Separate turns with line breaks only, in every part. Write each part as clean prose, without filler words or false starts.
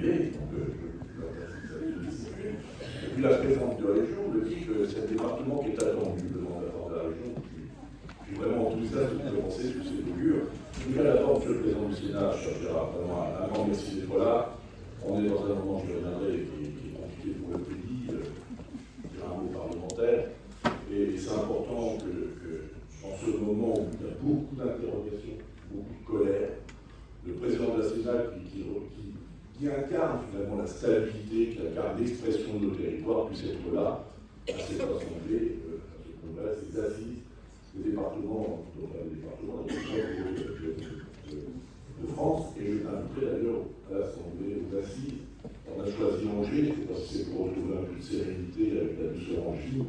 privé, donc et puis la présidente de la région me dit que c'est un département qui est attendu devant la part de la région. Je suis vraiment enthousiaste de commencer sous ces figures. Je voudrais d'abord, monsieur le président du Sénat, cher Gérard, vraiment un grand merci d'être là. On est dans un moment, je reviendrai, qui est compliqué pour le pays, c'est un mot parlementaire. Et c'est important que, en ce moment où il y a beaucoup d'interrogations, beaucoup de colère, le président de la Sénat qui incarne finalement la stabilité, qui incarne l'expression de nos territoires, puisse être là, à cette assemblée, à ce congrès, ces assises, des départements, de France, et je t'inviterai d'ailleurs à l'Assemblée, aux assises. On a choisi Angers, parce que c'est pour retrouver un peu de sérénité avec la douceur en Chine.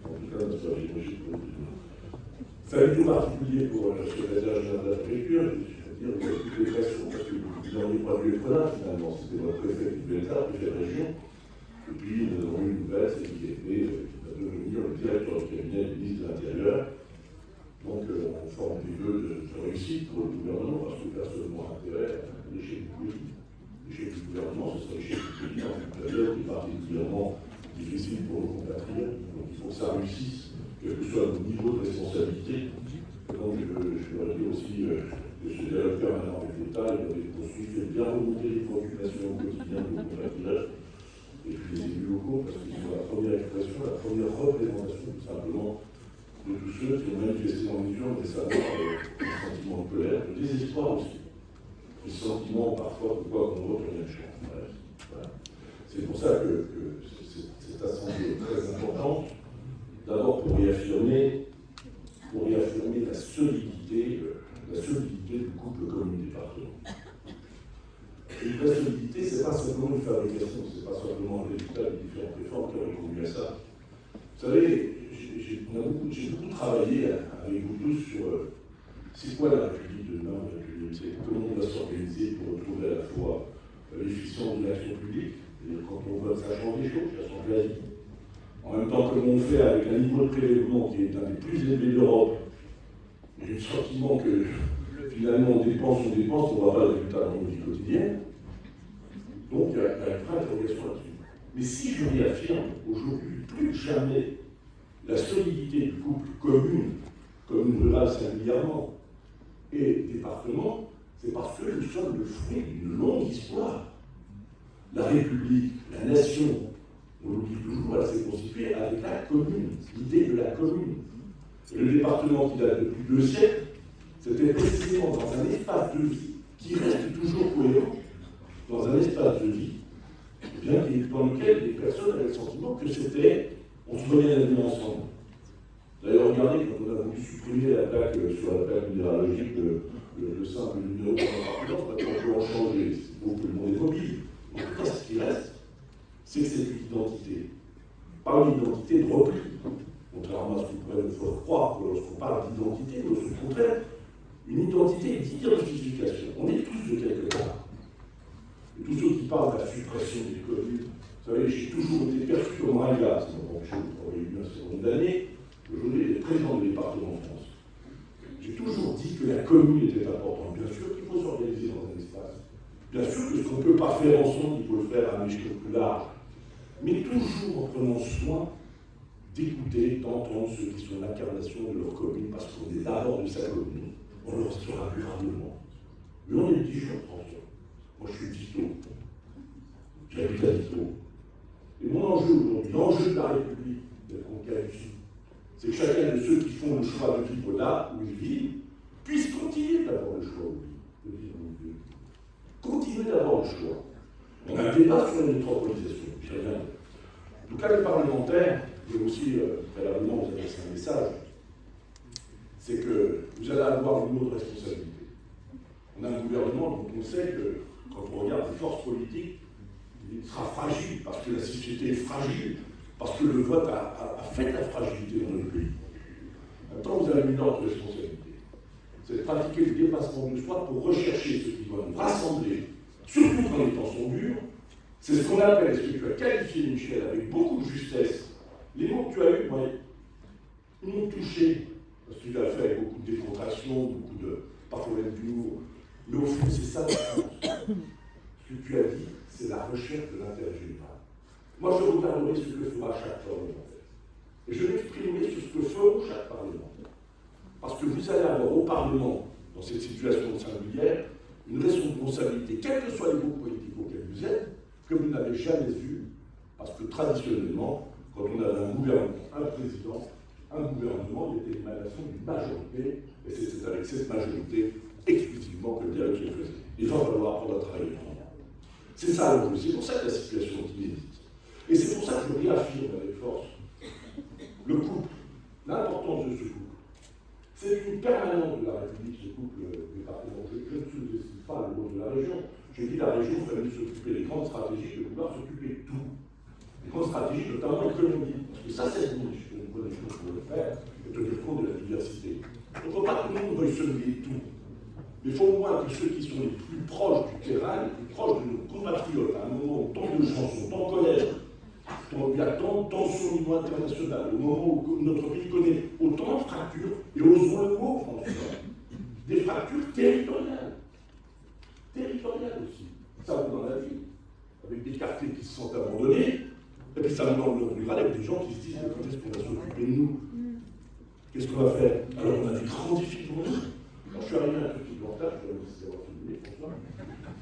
En tout cas, notre stratégie pour le salut tout particulier pour le secrétaire général de la préfecture, je veux dire, il y a toutes les pressions, parce que vous n'auriez pas dû être là finalement, c'était votre préfet qui devait être là, préfet de région. Et puis nous avons eu une nouvelle, c'est qui va devenir le directeur du cabinet du ministre de l'Intérieur. Donc on forme des vœux de réussite pour le gouvernement, parce que personne n'a intérêt à l'échec du pays. L'échec du gouvernement, ce serait l'échec du pays dans une période qui est particulièrement difficile pour nos compatriotes. Donc il faut que ça réussisse, quel que soit le niveau de responsabilité. Donc je dois dire aussi que ce dialogue permanent avec l'État, il doit être poursuivi et bien remonter les préoccupations au quotidien de nos compatriotes et puis les élus locaux, parce qu'ils sont la première expression, la première représentation tout simplement de tous ceux qui ont manifesté dans les urnes récemment des sentiments de colère, de désespoir aussi. Des sentiments parfois de quoi qu'on vote, rien ne change. Voilà. C'est pour ça que cette assemblée est très importante. D'abord pour réaffirmer la solidité du couple commune-département. Et la solidité, ce n'est pas simplement une fabrication, ce n'est pas simplement un résultat des différentes réformes qui ont conduit à ça. Vous savez, j'ai beaucoup travaillé avec vous tous sur c'est quoi la République de demain, comment on va s'organiser pour retrouver à la fois l'efficience de l'action publique, c'est-à-dire quand on voit que ça change les choses, ça change la vie. En même temps, comment on fait avec un niveau de prélèvement qui est un des plus élevés d'Europe, j'ai le sentiment que finalement on dépense, on ne voit pas le résultat dans nos vies quotidiennes. Donc il y a une vraie interrogation là-dessus. Mais si je réaffirme aujourd'hui plus que jamais la solidité du couple commune rurale singulièrement, et département, c'est parce que nous sommes le fruit d'une longue histoire. La République, la nation, on l'oublie toujours, elle s'est constituée avec la commune, l'idée de la commune. Et le département qui date de plus de 2 siècles, c'était précisément dans un espace de vie qui reste toujours cohérent, dans un espace de vie, dans lequel les personnes avaient le sentiment que c'était, on se voyait la vie ensemble. D'ailleurs, regardez, quand on a voulu supprimer la plaque sur la plaque minéralogique, le simple numéro de l'appartenance, maintenant on peut en changer, c'est pour que le monde est mobile. En tout cas, ce qui reste, c'est cette identité. Pas une identité de repli, contrairement à ce qu'on pourrait nous faire croire lorsqu'on parle d'identité, mais au contraire, une identité d'identification. On est tous de quelque part. Et tous ceux qui parlent de la suppression des communes, vous savez, j'ai toujours été perçu comme un gars, c'est mon chose pour eu un certain nombre d'années. Aujourd'hui, il est président du département de France. J'ai toujours dit que la commune était importante. Bien sûr qu'il faut s'organiser dans un espace. Bien sûr que ce qu'on ne peut pas faire ensemble, il faut le faire à une échelle plus large. Mais toujours en prenant soin d'écouter, d'entendre ceux qui sont l'incarnation de leur commune, parce qu'on est d'abord de sa commune. On leur sera durablement. Mais on est dit, je reprends ça. Moi, je suis Dito. J'habite à Dito. Et mon enjeu aujourd'hui, l'enjeu de la République, de la conquête ici, c'est que chacun de ceux qui font le choix de vivre là où ils vivent puisse continuer d'avoir le choix de vivre où ils vivent. Continuer d'avoir le choix. On a un débat sur la métropolisation, j'y reviens. En tout cas, les parlementaires, et aussi, préalablement, vous avez un message, c'est que vous allez avoir une autre responsabilité. On a un gouvernement dont on sait que, quand on regarde les forces politiques, il sera fragile, parce que la société est fragile, parce que le vote a fait la fragilité dans le pays. Maintenant, vous avez une autre responsabilité. C'est de pratiquer le dépassement de soi pour rechercher ce qui va nous rassembler, surtout quand les temps sont durs. C'est ce qu'on appelle, ce que tu as qualifié, Michel, avec beaucoup de justesse. Les mots que tu as eus, moi, ils m'ont touché, parce que tu l'as fait avec beaucoup de décontraction, parfois même d'humour. Mais au fond, c'est ça la France. Ce que tu as dit, c'est la recherche de l'intérêt général. Moi, je regarderai ce que fera chaque parlementaire. Et je m'exprimerai sur ce que feront chaque parlementaire. Parce que vous allez avoir au Parlement, dans cette situation singulière, une responsabilité, quels que soient les groupes politiques auxquels vous êtes, que vous n'avez jamais eu, parce que traditionnellement, quand on avait un gouvernement, un président, un gouvernement était l'émanation d'une majorité, et c'est avec cette majorité exclusivement que le dialogue se faisait. Il va falloir apprendre à travailler ensemble. C'est ça l'enjeu, c'est pour ça que la situation est inédite. Et c'est pour ça que je réaffirme avec force le couple, l'importance de ce couple. C'est une permanence de la République, ce couple département. Je ne sous-estime pas le rôle de la région. J'ai dit la région ferait mieux s'occuper des grandes stratégies que vouloir s'occuper de tout. Les grandes stratégies, notamment économiques. Parce que ça, c'est une bonne chose pour le faire, et tenir compte de la diversité. Il ne faut pas que tout le monde veuille se lever tout. Mais il faut au moins que ceux qui sont les plus proches du terrain, les plus proches de nos compatriotes, à un moment où tant de gens sont en colère, il y a tant de tensions au niveau international, au moment où notre pays connaît autant de fractures, et osons le mot, François, des fractures territoriales. Territoriales aussi. Ça va dans la vie, avec des quartiers qui se sentent abandonnés, et puis ça va dans le monde rural avec des gens qui se disent quand est-ce qu'on va s'occuper de nous? Qu'est-ce qu'on va faire? Alors on a des grands défis pour nous. Alors je suis arrivé un petit peu en retard, je vais vous avoir filmé, François,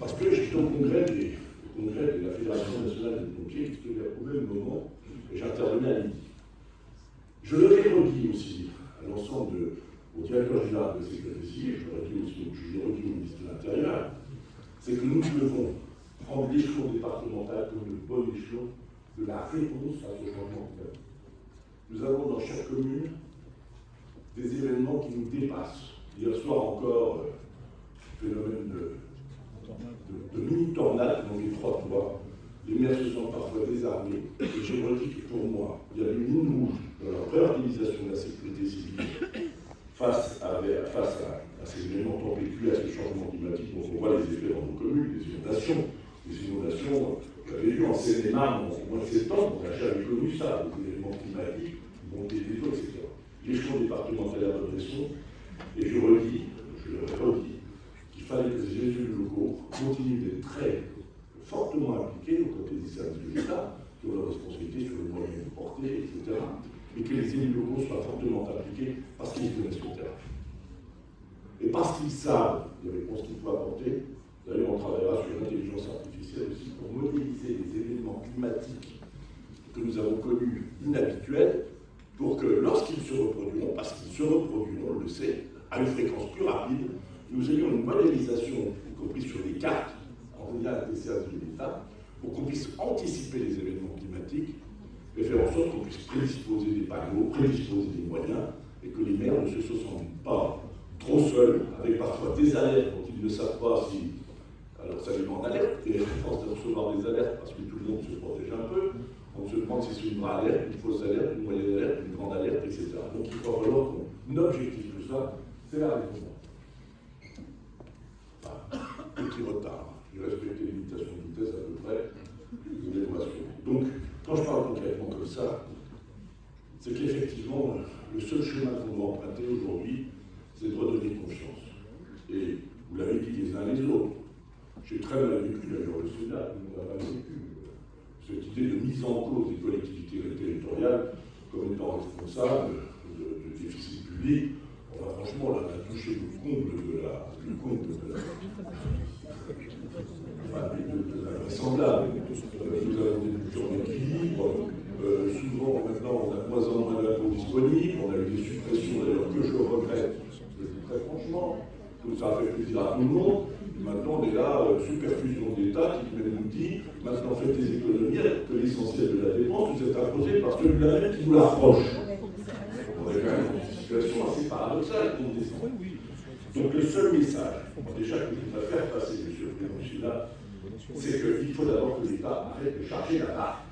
parce que j'étais au congrès de la Fédération nationale des pompiers, qui se déroulait au même moment, et j'intervenais à midi. Je le redis aussi à l'ensemble au directeur général de la sécurité civile, je le redis au ministre de l'Intérieur, c'est que nous devons prendre l'échelon départemental comme le bon échelon de la réponse face au changement climatique. Nous avons dans chaque commune des événements qui nous dépassent. Hier soir encore, phénomène de mini-tornade dans les 3 toits. Les maires se sentent parfois désarmés. Et j'ai redit que pour moi, il y a une ligne rouge dans la réorganisation de la sécurité civile face à ces événements tempétueux, à ce changement climatique dont on voit les effets dans nos communes, les inondations. Vous avez vu en Seine-et-Marne, au mois de septembre, on n'a jamais connu ça, les événements climatiques, montée des eaux, etc. L'échelon départemental à redressement, et je le redis, qu'il fallait que les élus locaux continuent d'être très fortement impliqués aux côtés des services de l'État, qui ont leur responsabilité sur les moyens de porter, etc. Mais que les élus locaux soient fortement impliqués parce qu'ils connaissent le terrain. Et parce qu'ils savent les réponses qu'il faut apporter. D'ailleurs, on travaillera sur l'intelligence artificielle aussi pour modéliser les événements climatiques que nous avons connus inhabituels, pour que lorsqu'ils se reproduiront, parce qu'ils se reproduiront, on le sait, à une fréquence plus rapide, nous ayons une modélisation, y compris sur les cartes, en lien avec les services de l'État, pour qu'on puisse anticiper les événements climatiques et faire en sorte qu'on puisse prédisposer des panneaux, prédisposer des moyens, et que les maires ne se sentent pas trop seuls, avec parfois des alertes dont ils ne savent pas si. Alors ça les met en alerte, et à force de recevoir des alertes, parce que tout le monde se protège un peu, on se demande si c'est une vraie alerte, une fausse alerte, une moyenne alerte, une grande alerte, etc. Donc il va falloir qu'on objectif de ça, c'est la réponse. Enfin, petit retard. J'ai respecté les limitations de vitesse à peu près de l'élévation. Donc, quand je parle concrètement comme ça, c'est qu'effectivement, le seul chemin qu'on doit emprunter aujourd'hui, c'est de redonner confiance. Et vous l'avez dit les uns les autres. J'ai très mal vécu d'ailleurs le Sénat, nous on a mal vécu cette idée de mise en cause des collectivités territoriales comme étant responsables de déficit public. Enfin, franchement, là, on a touché le comble de la vraisemblable. Nous avons des cultures d'équilibre. Souvent, maintenant, on a de moins en moins d'impôts disponibles. On a eu des suppressions, d'ailleurs, que je regrette, je le dis très franchement. Tout ça a fait plaisir à tout le monde. Maintenant, on est là, superfusion d'État, qui même nous dit, maintenant faites des économies, alors que l'essentiel de la dépense vous est imposé par celui-là qui nous la reproche. On est quand même dans une situation assez paradoxale, qu'on descend. Donc le seul message, déjà que je voudrais faire passer, M. le Président, c'est qu'il faut d'abord que l'État arrête de charger la barre.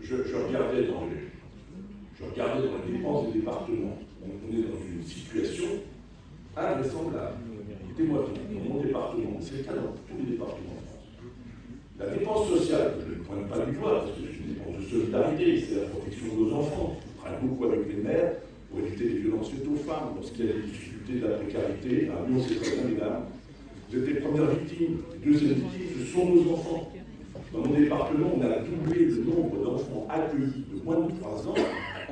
Je regardais dans les dépenses des départements. On est dans une situation invraisemblable. Écoutez-moi, dans mon département, c'est le cas dans tous les départements de France. La dépense sociale, je ne pointe pas du doigt, parce que c'est une dépense de solidarité, c'est la protection de nos enfants. Je travaille beaucoup avec les maires pour éviter les violences faites aux femmes, lorsqu'il y a des difficultés de la précarité. Nous, on sait très bien, mesdames, Vous êtes les premières victimes. Les deuxièmes victimes, ce sont nos enfants. Dans mon département, on a doublé le nombre d'enfants accueillis de moins de 3 ans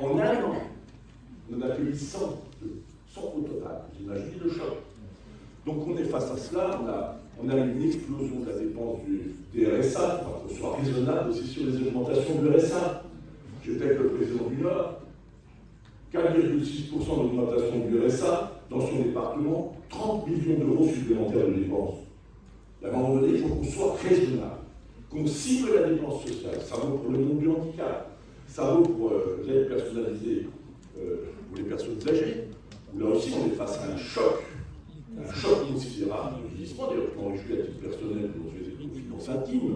en un an. On en a accueilli 100 au total. Vous imaginez le choc. Donc on est face à cela, on a une explosion de la dépense des RSA, pour qu'on soit raisonnable aussi sur les augmentations du RSA. J'étais avec le président du Nord, 4,6% d'augmentation du RSA, dans son département, 30 millions d'euros supplémentaires de dépenses. À un moment donné, il faut qu'on soit raisonnable, qu'on cible la dépense sociale. Ça vaut pour le monde du handicap, ça vaut pour l'aide personnalisée pour les personnes âgées, où là aussi on est face à un choc considérable de vieillissement. D'ailleurs, je m'en réjouis à titre personnel dans mes confidences intimes,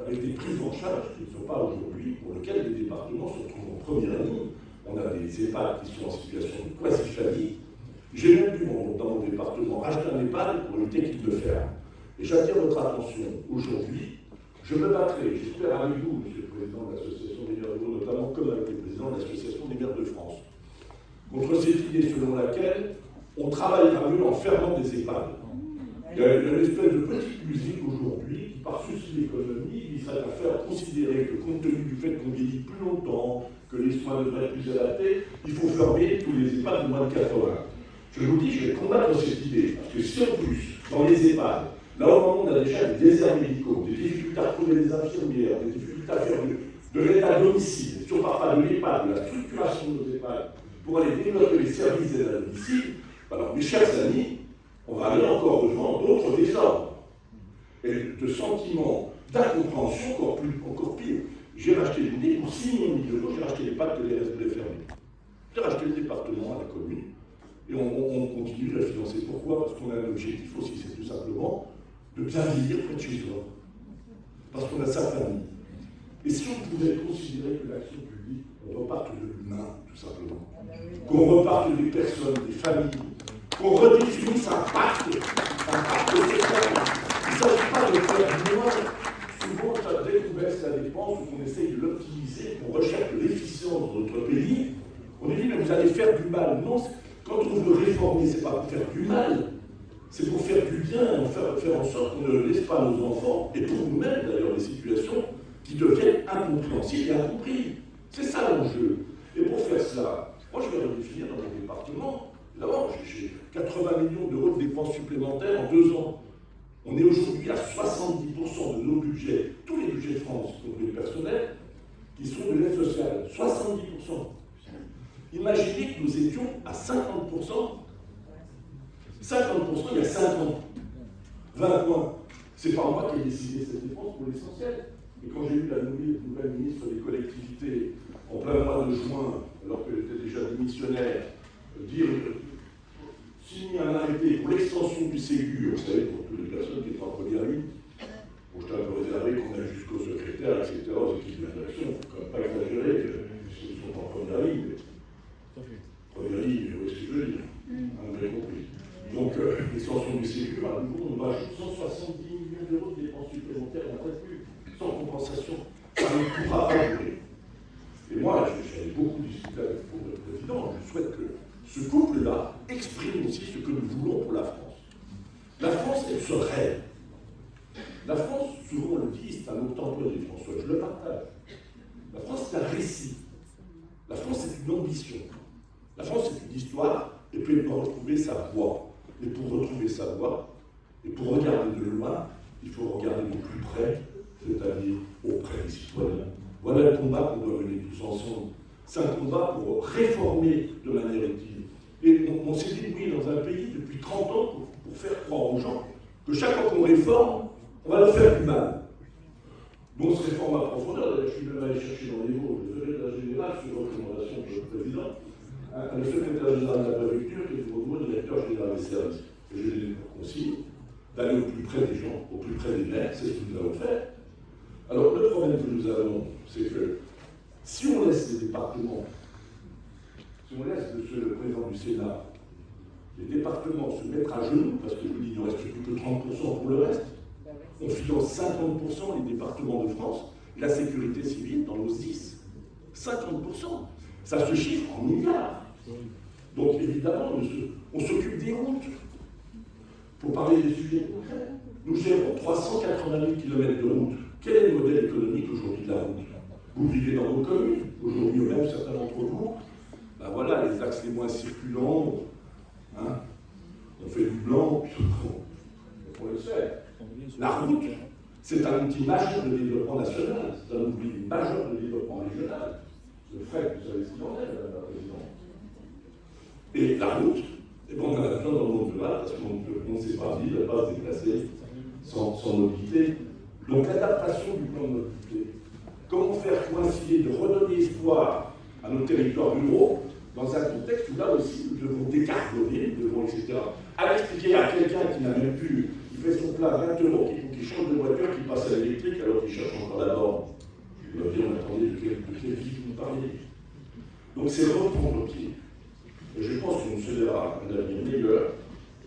avec des prises en charge qui ne sont pas aujourd'hui, pour lesquelles les départements se trouvent en première ligne. On a des EHPAD qui sont en situation de quasi-faillite. J'ai même pu, dans mon département, racheter un EHPAD pour éviter qu'il ne ferme. Et j'attire votre attention aujourd'hui. Je me battrai, j'espère avec vous, Monsieur le Président de l'Association des maires de France, notamment comme avec le Président de l'Association des maires de France, contre cette idée selon laquelle on travaillera mieux en fermant des EHPAD. Il y a une espèce de petite musique aujourd'hui qui, par souci d'économie, vise à faire considérer que, compte tenu du fait qu'on vieillit plus longtemps, que les soins devraient être plus adaptés, il faut fermer tous les EHPAD de moins de 80. Je vous dis, je vais combattre cette idée, parce que si en plus, dans les EHPAD, là au moment on a déjà des déserts médicaux, des difficultés à trouver des infirmières, des difficultés à faire de l'aide à domicile, si on ne parle pas de l'EHPAD, de la structuration de nos EHPAD, pour aller développer les services d'aide à domicile, alors mes chers amis, on va aller encore devant d'autres désordres. Et de sentiments d'incompréhension encore pire. J'ai racheté une idée pour 6 millions d'euros, j'ai racheté les packs que les restes voulaient fermer. J'ai racheté le département à la commune, et on continue de la financer. Pourquoi? Parce qu'on a un objectif aussi, c'est tout simplement de bien vieillir près de chez soi. Parce qu'on a sa famille. Et si on pouvait considérer que l'action publique, on reparte de l'humain, tout simplement, qu'on reparte des personnes, des familles, qu'on redéfinisse un pacte social. Il ne s'agit pas de faire moins. Souvent, dès qu'on baisse la dépense ou qu'on essaye de l'optimiser, qu'on recherche de l'efficience de notre pays, on dit mais vous allez faire du mal. Non, quand on veut réformer, ce n'est pas pour faire du mal, c'est pour faire du bien, faire en sorte qu'on ne laisse pas nos enfants, et pour nous-mêmes d'ailleurs, des situations qui deviennent incompréhensibles et incomprises. C'est ça l'enjeu. Et pour faire cela, moi je vais redéfinir dans mon département. D'abord, j'ai 80 millions d'euros de dépenses supplémentaires en 2 ans. On est aujourd'hui à 70% de nos budgets, tous les budgets de France, pour les personnels, qui sont de l'aide sociale. 70%. Imaginez que nous étions à 50%. 50% il y a 5 ans. 20 points. C'est pas moi qui ai décidé cette dépense pour l'essentiel. Et quand j'ai eu la nouvelle ministre des collectivités en plein mois de juin, alors qu'elle était déjà démissionnaire, dire signer un arrêté pour l'extension du Ségur, vous savez, pour toutes les personnes qui étaient en première ligne. Bon, je t'ai un peu réservé qu'on a jusqu'au secrétaire, etc., aux équipes de rédaction. Il ne faut quand même pas exagérer qu'ils sont en première ligne. Première ligne, vous voyez ce que je veux dire? On a bien compris. Donc, l'extension du Ségur, à nouveau, on rajoute 170 millions d'euros de dépenses supplémentaires en plus, sans compensation. Ça ne pourra pas durer. Et moi, j'avais beaucoup discuté avec le président, je souhaite que ce couple-là exprime aussi ce que nous voulons pour la France. La France, elle se rêve. La France, souvent on le dit, c'est un autre emploi des François, je le partage. La France, c'est un récit. La France, c'est une ambition. La France, c'est une histoire, et puis elle doit retrouver sa voie. Et pour retrouver sa voie, et pour regarder de loin, il faut regarder de plus près, c'est-à-dire auprès des citoyens. Voilà le combat qu'on doit mener tous ensemble. C'est un combat pour réformer de manière utile. Et on s'est débrouillé dans un pays depuis 30 ans pour faire croire aux gens que chaque fois qu'on réforme, on va leur faire du mal. Donc on se réforme à profondeur. D'ailleurs, je suis même allé chercher dans les mots le secrétaire général, sur recommandation de notre président, le secrétaire général de la préfecture, qui est pour nous le directeur général des services. Et je l'ai consigne d'aller au plus près des gens, au plus près des maires, c'est ce que nous avons fait. Alors le problème que nous avons, c'est que si on laisse les départements, si on laisse le président du Sénat, les départements se mettre à genoux, parce que je vous dis, il ne reste plus que 30% pour le reste, on finance 50% les départements de France, et la sécurité civile dans nos 10. 50%. Ça se chiffre en milliards. Donc évidemment, on s'occupe des routes. Il faut parler des sujets concrets. Nous gérons 380 000 km de route. Quel est le modèle économique aujourd'hui de la route? Vous vivez dans vos communes, aujourd'hui même certains d'entre vous. Ben voilà, les axes les moins circulants, hein, on fait du blanc, puis on le sait. La route, c'est un outil majeur de développement national, c'est un outil majeur de développement régional. Le fret, vous savez ce qu'il en est, Madame la Présidente. Et la route, eh ben, on en a besoin dans le monde rural, parce qu'on ne sait pas vivre, ne pas se déplacer sans mobilité. Donc l'adaptation du plan de mobilité, comment faire coïncider, de redonner espoir à nos territoires ruraux, dans un contexte où là aussi nous devons décarboner, nous devons, etc. À expliquer à quelqu'un qui n'a même plus, qui fait son plat à 20 €, qui change de voiture, qui passe à l'électrique alors qu'il cherche encore la borne. Il va dire, on attendait de quelle vie vous parlez. Donc c'est reprendre pied. Et je pense qu'on se verra un avenir meilleur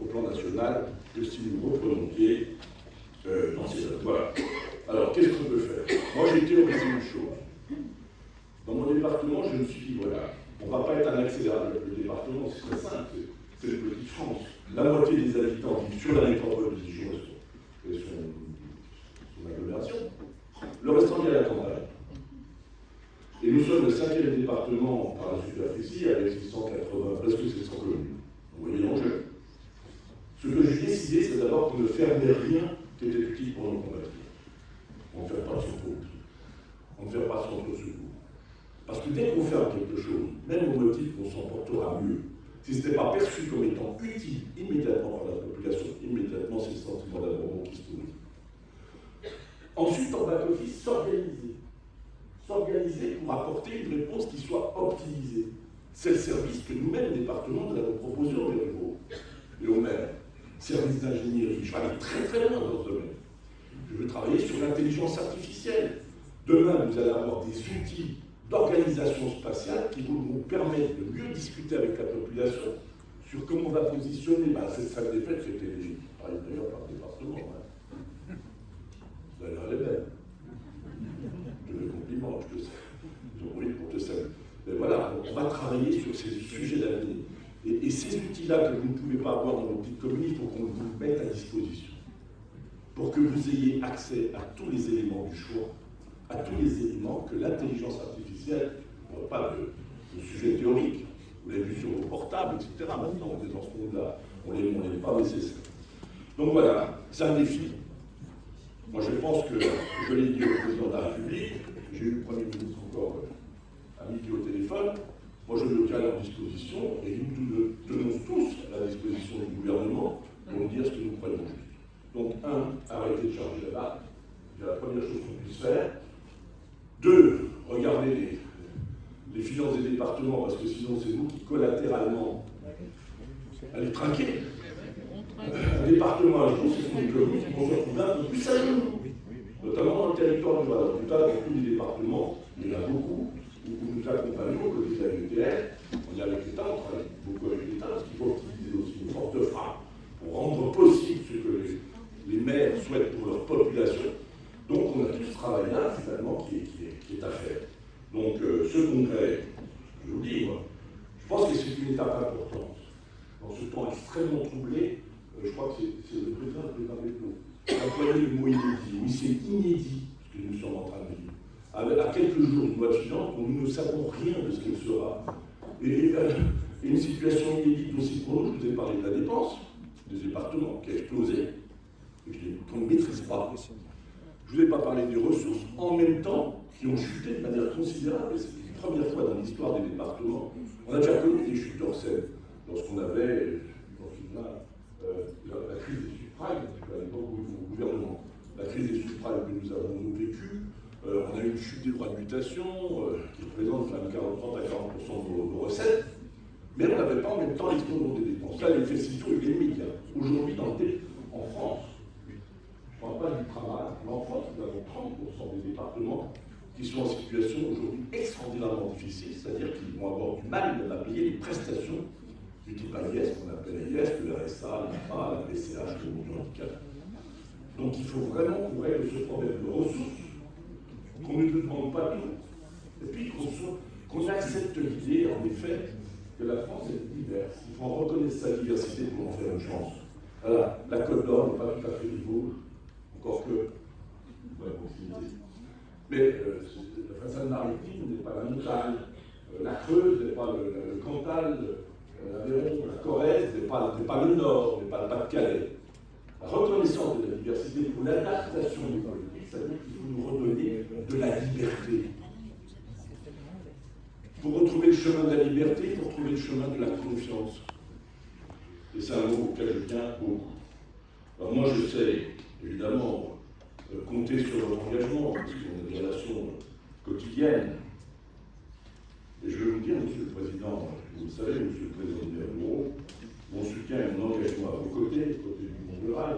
au plan national que si nous reprenons pied dans ces zones. Voilà. Alors, qu'est-ce qu'on peut faire? Moi, j'ai théorisé une chose. Dans mon département, je me suis dit, voilà, on ne va pas être un accélérateur. Le département, c'est très simple, c'est le petit France. La moitié des habitants vivent sur la métropole de Dijon et son agglomération. Le restant vient à la campagne. Et nous sommes le 5e département par la superficie avec 680, presque 700 communes. Vous voyez l'enjeu. Ce que j'ai décidé, c'est d'abord qu'on ne fermait rien qui était utile pour nos compatriotes. On ne fait pas de secours. On ne fait pas de secours. Parce que dès qu'on ferme quelque chose, même au motif qu'on s'en portera mieux, si ce n'est pas perçu comme étant utile immédiatement par la population, immédiatement c'est le sentiment d'abandon qui se trouve. Ensuite, en back-office, s'organiser. S'organiser pour apporter une réponse qui soit optimisée. C'est le service que nous-mêmes, département, nous avons proposé au niveau et au maire. Service d'ingénierie. Je vais aller très très loin dans ce domaine. Je veux travailler sur l'intelligence artificielle. Demain, vous allez avoir des outils d'organisation spatiale qui vont nous permettre de mieux discuter avec la population sur comment on va positionner. Cette salle des fêtes, c'était d'ailleurs par le département. Hein. Vous allez aller belle. Je te compliment, je te salue. Oui, pour te saluer. Mais voilà, on va travailler sur ces sujets d'avenir. Et ces outils-là que vous ne pouvez pas avoir dans vos petites communes, il faut qu'on vous le mette à disposition. Pour que vous ayez accès à tous les éléments du choix, à tous les éléments que l'intelligence artificielle, pas de sujet théorique, vous l'avez vu sur vos portables, etc. Maintenant, on est dans ce monde-là, on n'est pas nécessaire. Donc voilà, c'est un défi. Moi, je pense que, je l'ai dit au président de la République, j'ai eu le Premier ministre encore à midi au téléphone, moi je me tiens à leur disposition et nous nous tenons tous à la disposition du gouvernement pour dire ce que nous croyons juste. Donc, arrêtez de charger la barre, c'est la première chose qu'on puisse faire. 2, regardez les finances des départements, parce que sinon c'est vous qui collatéralement allez trinquer. Un département à jour, ce sont des communes qui vont se retrouver un peu plus sérieux, notamment dans le territoire rural. En tout cas, dans tous les départements, il y en a beaucoup, où nous accompagnons, au côté de la UTL, on est avec l'État, on travaille beaucoup avec l'État, parce qu'il faut utiliser aussi une force de frappe pour rendre possible ce que les maires souhaitent pour leur population. Donc on a tout ce travail-là, finalement, qui est à faire. Donc ce congrès, je vous dis, moi, je pense que c'est une étape importante. Dans ce temps extrêmement troublé, je crois que c'est le président qui est avec nous. Employer le mot inédit. Oui, c'est inédit ce que nous sommes en train de vivre. À quelques jours d'une loi de finances, nous ne savons rien de ce qu'elle sera. Et une situation inédite aussi pour nous, je vous ai parlé de la dépense des départements qui a explosé et qu'on ne maîtrise pas. Je ne vous ai pas parlé des ressources en même temps qui ont chuté de manière considérable. C'est la première fois dans l'histoire des départements. On a déjà connu des chutes en scène lorsqu'on avait la crise des subprimes, à l'époque au gouvernement. La crise des subprimes que nous avons vécue, on a eu une chute des droits de mutation qui représente 30 à 40% de nos recettes, mais on n'avait pas en même temps l'explosion des dépenses. Là, l'effet ciseau est immédiat. Aujourd'hui, en France, je ne parle pas du travail, mais en France, nous avons 30% des départements qui sont en situation aujourd'hui extraordinairement difficile, c'est-à-dire qu'ils vont avoir du mal à payer les prestations du type AIS, qu'on appelle AIS, le RSA, l'IFA, la PCH, le monde du handicap. Donc il faut vraiment qu'on règle ce problème de ressources, qu'on ne demande pas tout, et puis qu'on accepte l'idée, en effet, que la France est diverse. Il faut en reconnaître sa diversité pour en faire une chance. Voilà, la Côte d'Or n'est pas tout à fait rivaux, encore que, pour la proximité. Mais la façade maritime n'est pas la montagne, la Creuse n'est pas le Cantal, l'Aveyron, la Corrèze n'est pas le Nord, n'est pas le Pas-de-Calais. La reconnaissance de la diversité pour l'adaptation des politiques, ça veut dire qu'il faut nous redonner de la liberté. Pour retrouver le chemin de la liberté, il faut retrouver le chemin de la confiance. Et c'est un mot auquel je tiens beaucoup. Alors moi, je sais, évidemment, compter sur votre engagement, parce qu'on a des relations quotidiennes. Et je vais vous dire, Monsieur le Président, vous le savez, Monsieur le Président du Bureau, mon soutien et mon engagement à vos côtés, côté du monde rural,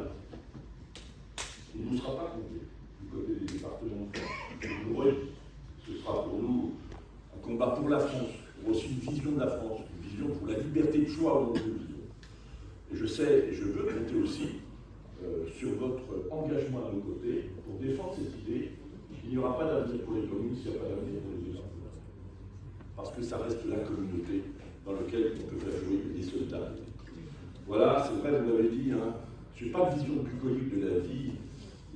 il ne vous sera pas compté du côté des départements de France. Je vous le redis, ce sera pour nous un combat pour la France, pour aussi une vision de la France, une vision pour la liberté de choix au monde de vie. Et je sais, et je veux compter aussi sur votre engagement à nos côtés pour défendre cette idée qu'il n'y aura pas d'avenir pour les communes s'il n'y a pas d'avenir pour les états. Parce que ça reste la communauté dans laquelle on peut faire jouer des soldats. Voilà, c'est vrai, vous l'avez dit, hein, je n'ai pas de vision bucolique de la vie,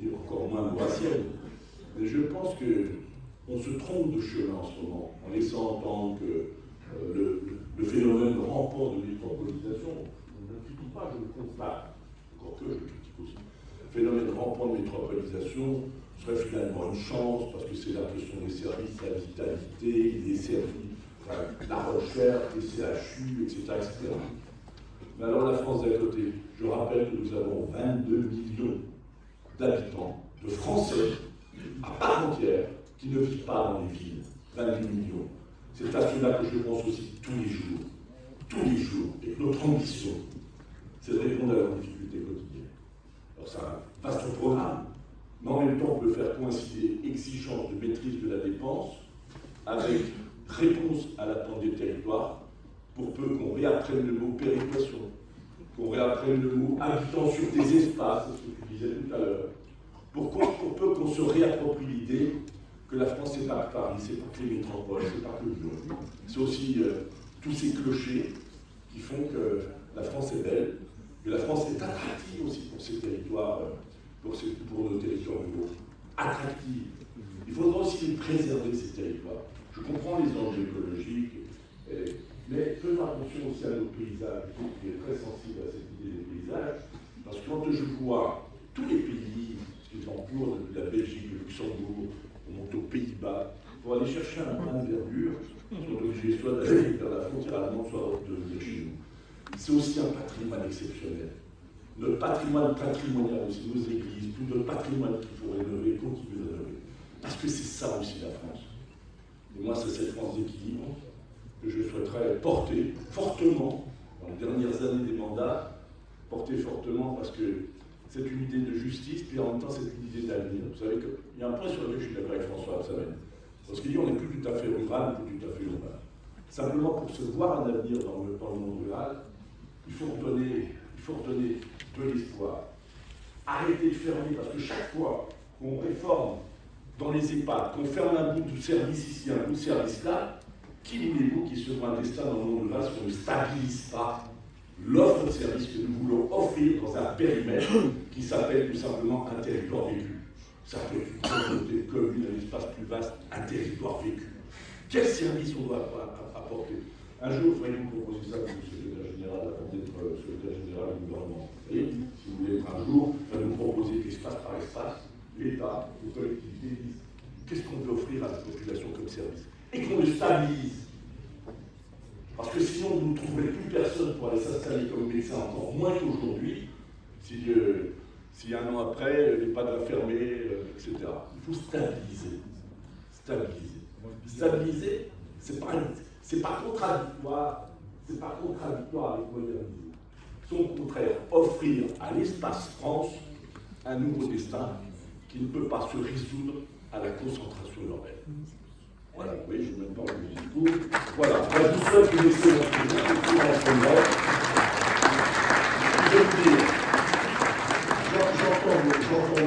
et encore moins maurassienne, mais je pense qu'on se trompe de chemin en ce moment, en laissant entendre que le phénomène rampant de métropolisation, je ne critique pas, je le constate, encore que je le critique aussi, le phénomène rampant de métropolisation serait finalement une chance, parce que c'est la question des services, la vitalité, des services, enfin, la recherche, les CHU, etc., etc. Mais alors la France d'à côté, je rappelle que nous avons 22 millions d'habitants, de Français, à part entière, qui ne vivent pas dans les villes. 22 millions. C'est à cela que je pense aussi tous les jours, et que notre ambition, c'est de répondre à leurs difficultés quotidiennes. Alors c'est un vaste programme, mais en même temps on peut faire coïncider exigence de maîtrise de la dépense avec réponse à l'attente des territoires, pour peu qu'on réapprenne le mot péréquation, qu'on réapprenne le mot habitant sur des espaces, c'est ce que tu disais tout à l'heure, pour peu qu'on se réapproprie l'idée que la France c'est pas que Paris, c'est pas que les métropoles, c'est pas que Lyon. C'est aussi tous ces clochers qui font que la France est belle, que la France est attractive aussi pour ces territoires, pour nos territoires ruraux. Attractive. Il faudra aussi préserver ces territoires. Je comprends les enjeux écologiques, mais faisons attention aussi à nos paysages. Je suis très sensible à cette idée des paysages, parce que quand je vois tous les pays qui sont en cours, de la Belgique, le Luxembourg, on monte aux Pays-Bas, pour aller chercher un point d'envergure, ils sont obligés soit d'aller vers la frontière allemande, soit de venir chez nous. C'est aussi un patrimoine exceptionnel. Notre patrimoine patrimonial aussi, nos églises, tout notre patrimoine qu'il faut rénover, continuer de rénover. Parce que c'est ça aussi la France. Et moi, c'est cette France d'équilibre que je souhaiterais porter fortement dans les dernières années des mandats, porter fortement parce que c'est une idée de justice, puis en même temps c'est une idée d'avenir. Vous savez qu'il y a un point sur lequel je suis d'accord avec François Absamène, parce qu'il dit on n'est plus tout à fait rural, plus tout à fait urbain. Simplement pour se voir un avenir dans le monde rural, il faut redonner de l'espoir. Arrêter de fermer, parce que chaque fois qu'on réforme dans les EHPAD, qu'on ferme un bout de service ici, un bout de service là, qui voulez-vous qui se voit un destin dans le monde rural si on ne stabilise pas l'offre de service que nous voulons offrir dans un périmètre qui s'appelle tout simplement un territoire vécu. Ça peut être une communauté de communes, un espace plus vaste, un territoire vécu. Quel service on doit apporter? Un jour, il faudrait vous proposer ça comme secrétaire général, avant d'être secrétaire général du gouvernement. Et si vous voulez être un jour, nous proposer qu'espace par espace, l'État, les collectivités disent qu'est-ce qu'on veut offrir à la population comme service et qu'on le stabilise. Parce que sinon, vous ne trouverez plus personne pour aller s'installer comme médecin, encore moins qu'aujourd'hui, si un an après, l'EHPAD va fermer, etc. Il faut stabiliser. Stabiliser. Stabiliser, c'est pas contradictoire, avec moderniser. C'est au contraire offrir à l'espace France un nouveau destin qui ne peut pas se résoudre à la concentration urbaine. Voilà, oui, je ne vais même pas le discours. Voilà, je vous souhaite une excellente journée. Je veux dire, j'entends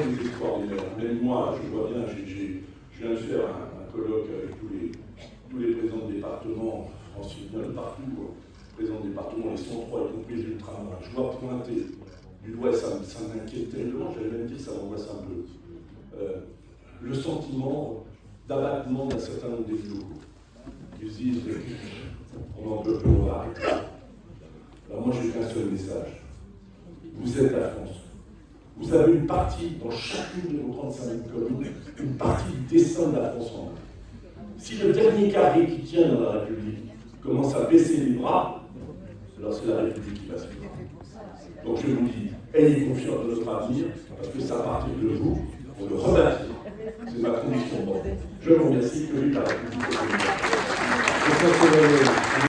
des extraordinaires. Même moi, je vois bien, je viens de faire un colloque avec tous les présidents de département, franciliens de partout, présidents de département, les 103, y compris les ultramarins. Je vois pointer du doigt, et ça m'inquiète terriblement, j'allais même dire que ça m'angoisse un peu, le sentiment d'abattement d'un certain nombre d'élus locaux. Ils se disent, on n'en peut plus, on va arrêter. Alors moi, j'ai qu'un seul message. Vous êtes la France. Vous avez une partie, dans chacune de vos 35 000 communes, une partie du destin de la France en main. Si le dernier carré qui tient dans la République commence à baisser les bras, alors c'est la République qui va se faire. Donc je vous dis, ayez confiance dans notre avenir, parce que c'est à partir de vous, pour le rebâtir. C'est ma condition. Je vous remercie, que vive la République.